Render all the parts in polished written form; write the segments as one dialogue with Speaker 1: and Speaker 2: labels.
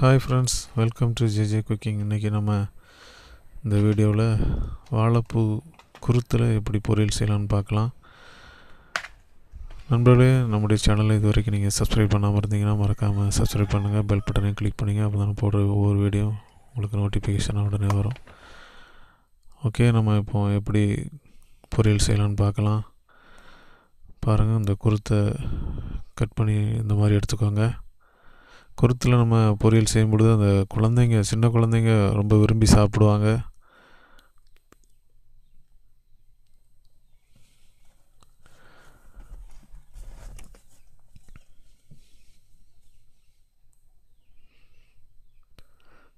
Speaker 1: Hi friends, welcome to JJ cooking. இன்றைக்கி நம்ம இந்த வீடியோவில் வாழைப்பூ குருத்தில் எப்படி பொரியல் செய்யலான்னு பார்க்கலாம். நண்பர்களே, நம்முடைய சேனலை இது வரைக்கும் நீங்கள் சப்ஸ்கிரைப் பண்ணாமல் இருந்தீங்கன்னா மறக்காமல் சப்ஸ்கிரைப் பண்ணுங்கள், பெல் பட்டனையும் கிளிக் பண்ணிங்க. அப்போ தான் போடுற ஒவ்வொரு வீடியோ உங்களுக்கு நோட்டிஃபிகேஷன் உடனே வரும். ஓகே, நம்ம இப்போ எப்படி பொரியல் செய்யலான்னு பார்க்கலாம். பாருங்கள், இந்த குருத்தை கட் பண்ணி இந்த மாதிரி எடுத்துக்கோங்க. குருத்தில் நம்ம பொரியல் செய்யும்பொழுது அந்த சின்ன குழந்தைங்க ரொம்ப விரும்பி சாப்பிடுவாங்க.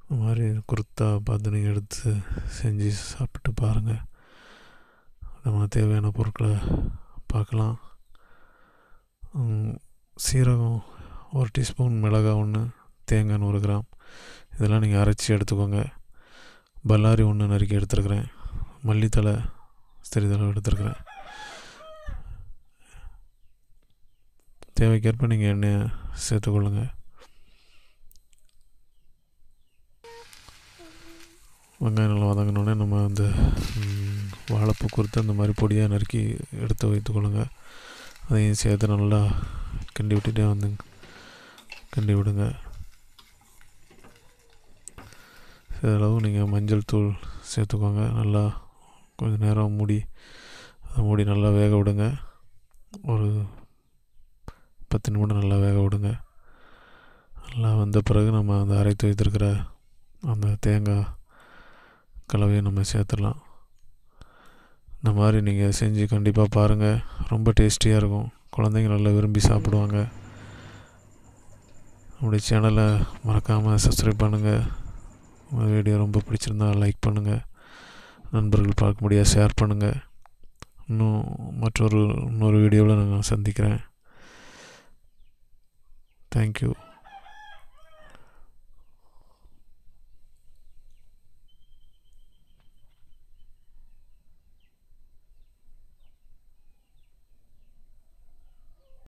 Speaker 1: இந்த மாதிரி குருத்தா பார்த்து நீங்கள் எடுத்து செஞ்சு சாப்பிட்டு பாருங்கள். நம்ம தேவையான பொருட்களை பார்க்கலாம். சீரகம் 1 டீஸ்பூன், மிளகாய் 1, தேங்காய் 100 கிராம், இதெல்லாம் நீங்கள் அரைச்சி எடுத்துக்கோங்க. பல்லாரி 1 நறுக்கி எடுத்துருக்கிறேன். மல்லித்தலை சிறிதளவு எடுத்துருக்கிறேன். தேவைக்கேற்ப நீங்கள் எண்ணெயை சேர்த்துக்கொள்ளுங்க. வெங்காயம் நல்லா வதங்கினோடனே நம்ம அந்த வாழைப்பூ குருத்தை இந்த மாதிரி பொடியாக நறுக்கி எடுத்து வைத்துக்கொள்ளுங்க. அதையும் சேர்த்து நல்லா கிண்டி விடுங்க. சிறிதளவு நீங்கள் மஞ்சள் தூள் சேர்த்துக்கோங்க. நல்லா கொஞ்சம் நேரம் மூடி நல்லா வேக விடுங்க. ஒரு 10 நிமிடம் நல்லா வேக விடுங்க. நல்லா வந்த பிறகு நம்ம அந்த அரைத்து வைத்திருக்கிற அந்த தேங்காய் கலவையை நம்ம சேர்த்துடலாம். இந்த மாதிரி நீங்கள் செஞ்சு கண்டிப்பாக பாருங்கள். ரொம்ப டேஸ்டியாக இருக்கும். குழந்தைங்க நல்லா விரும்பி சாப்பிடுவாங்க. நம்முடைய சேனலை மறக்காமல் சப்ஸ்கிரைப் பண்ணுங்கள். உங்கள் வீடியோ ரொம்ப பிடிச்சிருந்தா லைக் பண்ணுங்கள். நண்பர்கள் பார்க்க முடியாது ஷேர் பண்ணுங்கள். இன்னொரு வீடியோவில் நான் சந்திக்கிறேன். தேங்க்யூ.